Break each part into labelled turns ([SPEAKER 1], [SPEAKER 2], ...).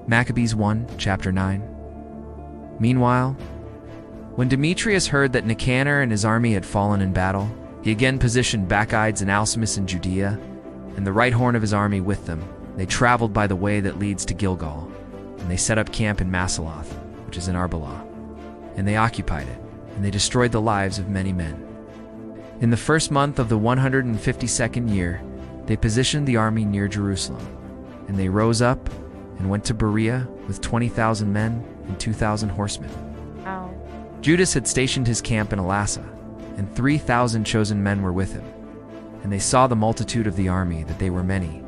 [SPEAKER 1] Maccabees 1, chapter 9. Meanwhile, when Demetrius heard that Nicanor and his army had fallen in battle, he again positioned Bacchides and Alcimus in Judea, and the right horn of his army with them. They traveled by the way that leads to Gilgal, and they set up camp in Mesaloth, which is in Arbela, and they occupied it, and they destroyed the lives of many men. In the first month of the 152nd year, they positioned the army near Jerusalem, and they rose up and went to Berea with 20,000 men and 2,000 horsemen.
[SPEAKER 2] Wow.
[SPEAKER 1] Judas had stationed his camp in Elasa, and 3,000 chosen men were with him. And they saw the multitude of the army, that they were many,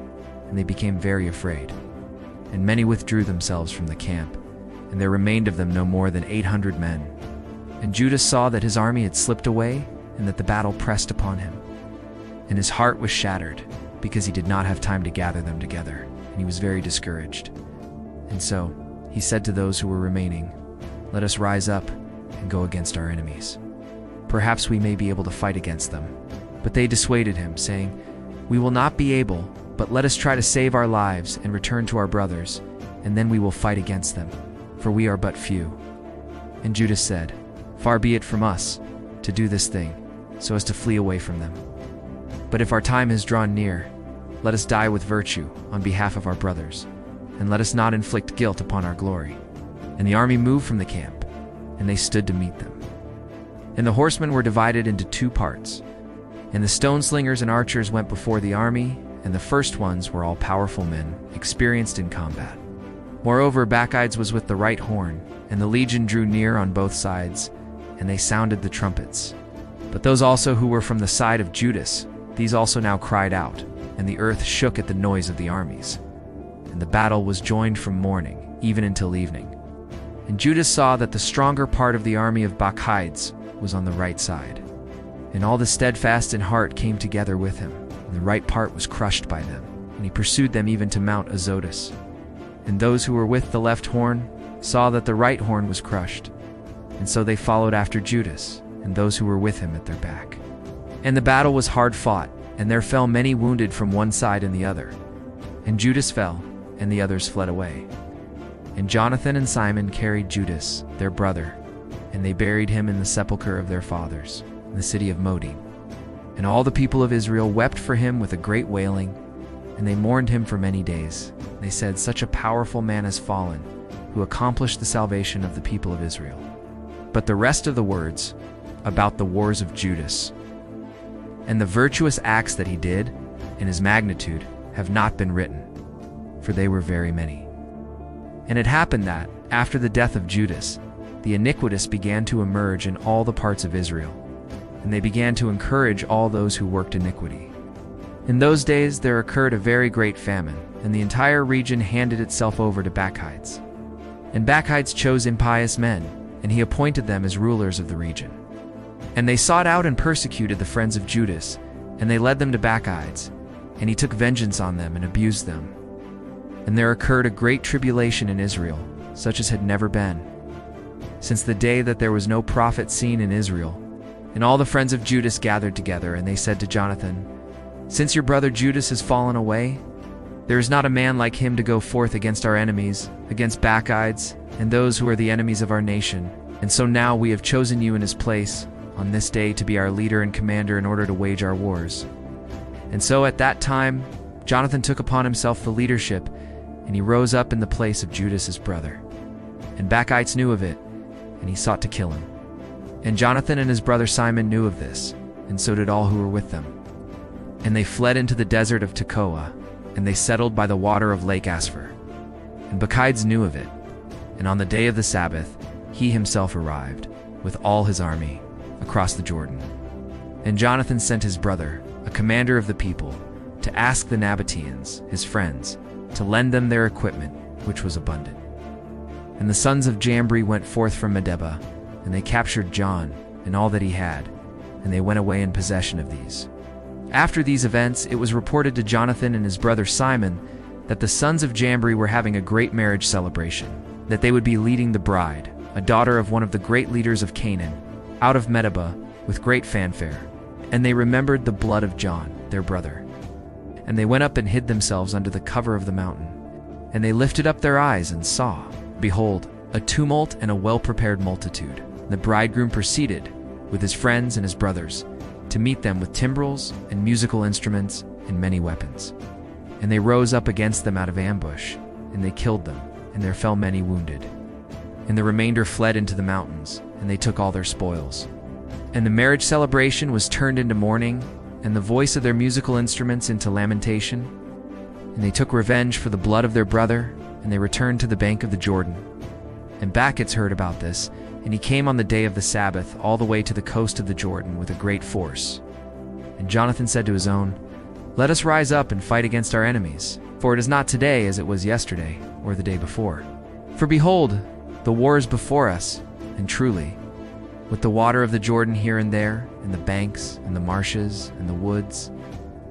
[SPEAKER 1] and they became very afraid. And many withdrew themselves from the camp, and there remained of them no more than 800 men. And Judas saw that his army had slipped away, and that the battle pressed upon him. And his heart was shattered, because he did not have time to gather them together, and he was very discouraged. And so he said to those who were remaining, "Let us rise up and go against our enemies. Perhaps we may be able to fight against them." But they dissuaded him, saying, "We will not be able, but let us try to save our lives and return to our brothers, and then we will fight against them, for we are but few." And Judas said, "Far be it from us to do this thing, so as to flee away from them. But if our time has drawn near, let us die with virtue on behalf of our brothers, and let us not inflict guilt upon our glory." And the army moved from the camp, and they stood to meet them. And the horsemen were divided into two parts, and the stone-slingers and archers went before the army, and the first ones were all powerful men, experienced in combat. Moreover, Bacchides was with the right horn, and the legion drew near on both sides, and they sounded the trumpets. But those also who were from the side of Judas, these also now cried out, and the earth shook at the noise of the armies. And the battle was joined from morning, even until evening. And Judas saw that the stronger part of the army of Bacchides was on the right side. And all the steadfast in heart came together with him, and the right part was crushed by them, and he pursued them even to Mount Azotus. And those who were with the left horn saw that the right horn was crushed, and so they followed after Judas, and those who were with him at their back. And the battle was hard fought, and there fell many wounded from one side and the other. And Judas fell, and the others fled away. And Jonathan and Simon carried Judas, their brother, and they buried him in the sepulcher of their fathers, in the city of Modin. And all the people of Israel wept for him with a great wailing, and they mourned him for many days. They said, "Such a powerful man has fallen, who accomplished the salvation of the people of Israel." But the rest of the words about the wars of Judas and the virtuous acts that he did, and his magnitude, have not been written, for they were very many. And it happened that, after the death of Judas, the iniquitous began to emerge in all the parts of Israel, and they began to encourage all those who worked iniquity. In those days there occurred a very great famine, and the entire region handed itself over to Bacchides. And Bacchides chose impious men, and he appointed them as rulers of the region. And they sought out and persecuted the friends of Judas, and they led them to Bacchides, and he took vengeance on them and abused them. And there occurred a great tribulation in Israel, such as had never been, since the day that there was no prophet seen in Israel. And all the friends of Judas gathered together, and they said to Jonathan, "Since your brother Judas has fallen away, there is not a man like him to go forth against our enemies, against Bacchides, and those who are the enemies of our nation. And so now we have chosen you in his place, on this day, to be our leader and commander in order to wage our wars." And so at that time, Jonathan took upon himself the leadership, and he rose up in the place of Judas' brother. And Bacchides knew of it, and he sought to kill him. And Jonathan and his brother Simon knew of this, and so did all who were with them. And they fled into the desert of Tekoa, and they settled by the water of Lake Asphar. And Bacchides knew of it, and on the day of the Sabbath he himself arrived, with all his army, across the Jordan. And Jonathan sent his brother, a commander of the people, to ask the Nabateans, his friends, to lend them their equipment, which was abundant. And the sons of Jambri went forth from Medeba, and they captured John and all that he had, and they went away in possession of these. After these events, it was reported to Jonathan and his brother Simon that the sons of Jambri were having a great marriage celebration, that they would be leading the bride, a daughter of one of the great leaders of Canaan, out of Medeba, with great fanfare. And they remembered the blood of John, their brother. And they went up and hid themselves under the cover of the mountain. And they lifted up their eyes and saw, behold, a tumult and a well-prepared multitude. The bridegroom proceeded, with his friends and his brothers, to meet them with timbrels and musical instruments and many weapons. And they rose up against them out of ambush, and they killed them, and there fell many wounded. And the remainder fled into the mountains, and they took all their spoils. And the marriage celebration was turned into mourning, and the voice of their musical instruments into lamentation. And they took revenge for the blood of their brother, and they returned to the bank of the Jordan. And Bacchides heard about this, and he came on the day of the Sabbath all the way to the coast of the Jordan with a great force. And Jonathan said to his own, "Let us rise up and fight against our enemies, for it is not today as it was yesterday or the day before. For behold, the war is before us, and truly, with the water of the Jordan here and there, and the banks, and the marshes, and the woods,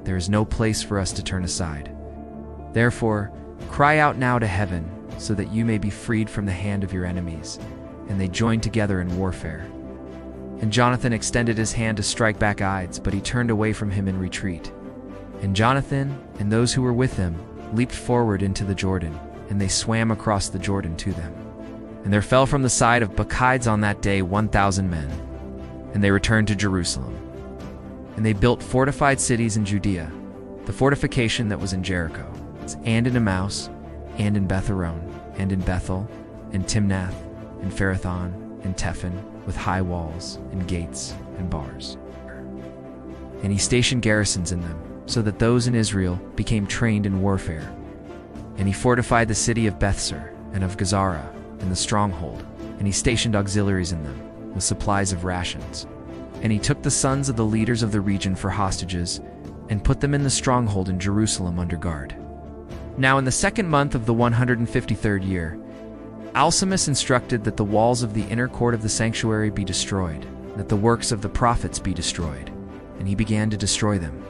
[SPEAKER 1] there is no place for us to turn aside. Therefore, cry out now to heaven, so that you may be freed from the hand of your enemies." And they joined together in warfare. And Jonathan extended his hand to strike Bacchides, but he turned away from him in retreat. And Jonathan and those who were with him leaped forward into the Jordan, and they swam across the Jordan to them. And there fell from the side of Bacchides on that day 1,000 men. And they returned to Jerusalem. And they built fortified cities in Judea, the fortification that was in Jericho, and in Emmaus, and in Betharon, and in Bethel, and Timnath, and Pherathon, and Tephan, with high walls, and gates, and bars. And he stationed garrisons in them, so that those in Israel became trained in warfare. And he fortified the city of Bethsur, and of Gazara, and the stronghold, and he stationed auxiliaries in them, with supplies of rations. And he took the sons of the leaders of the region for hostages, and put them in the stronghold in Jerusalem under guard. Now in the 2nd month of the 153rd year, Alcimus instructed that the walls of the inner court of the sanctuary be destroyed, that the works of the prophets be destroyed, and he began to destroy them.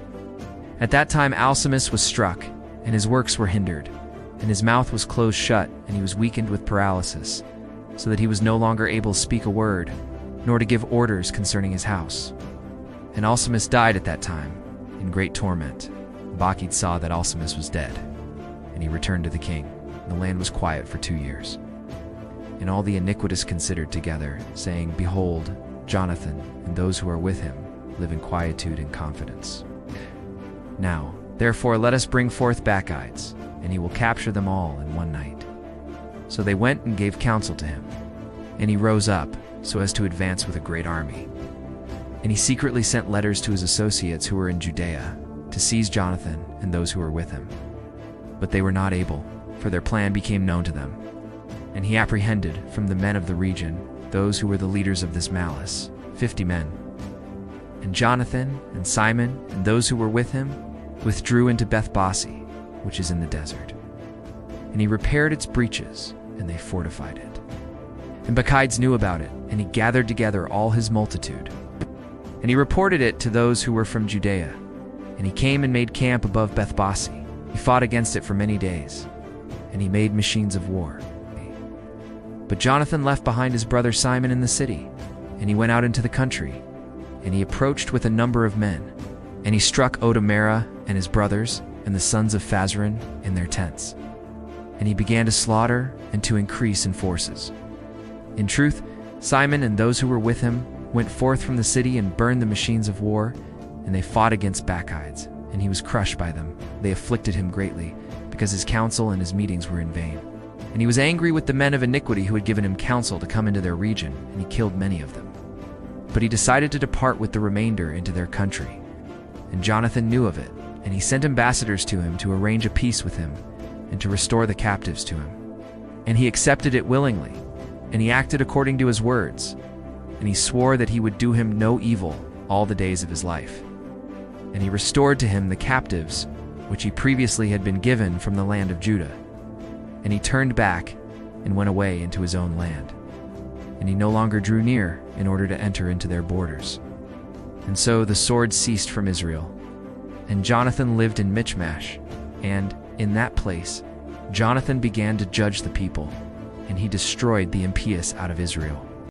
[SPEAKER 1] At that time Alcimus was struck, and his works were hindered, and his mouth was closed shut, and he was weakened with paralysis, so that he was no longer able to speak a word, nor to give orders concerning his house. And Alcimus died at that time, in great torment. Bacchides saw that Alcimus was dead, and he returned to the king. The land was quiet for 2 years. And all the iniquitous considered together, saying, "Behold, Jonathan and those who are with him live in quietude and confidence. Now, therefore, let us bring forth Bacchides, and he will capture them all in one night." So they went and gave counsel to him. And he rose up, so as to advance with a great army. And he secretly sent letters to his associates who were in Judea, to seize Jonathan and those who were with him. But they were not able, for their plan became known to them. And he apprehended from the men of the region those who were the leaders of this malice, 50 men. And Jonathan and Simon and those who were with him withdrew into Bethbasi, which is in the desert. And he repaired its breaches, and they fortified it. And Bacchides knew about it, and he gathered together all his multitude. And he reported it to those who were from Judea. And he came and made camp above Bethbasi. He fought against it for many days, and he made machines of war. But Jonathan left behind his brother Simon in the city, and he went out into the country, and he approached with a number of men, and he struck Odomera and his brothers and the sons of Phazaron in their tents. And he began to slaughter and to increase in forces. In truth, Simon and those who were with him went forth from the city and burned the machines of war, and they fought against Bacchides, and he was crushed by them. They afflicted him greatly, because his counsel and his meetings were in vain. And he was angry with the men of iniquity who had given him counsel to come into their region, and he killed many of them. But he decided to depart with the remainder into their country. And Jonathan knew of it, and he sent ambassadors to him to arrange a peace with him, and to restore the captives to him. And he accepted it willingly, and he acted according to his words, and he swore that he would do him no evil all the days of his life. And he restored to him the captives which he previously had been given from the land of Judah. And he turned back and went away into his own land. And he no longer drew near in order to enter into their borders. And so the sword ceased from Israel. And Jonathan lived in Michmash, and in that place Jonathan began to judge the people, and he destroyed the impious out of Israel.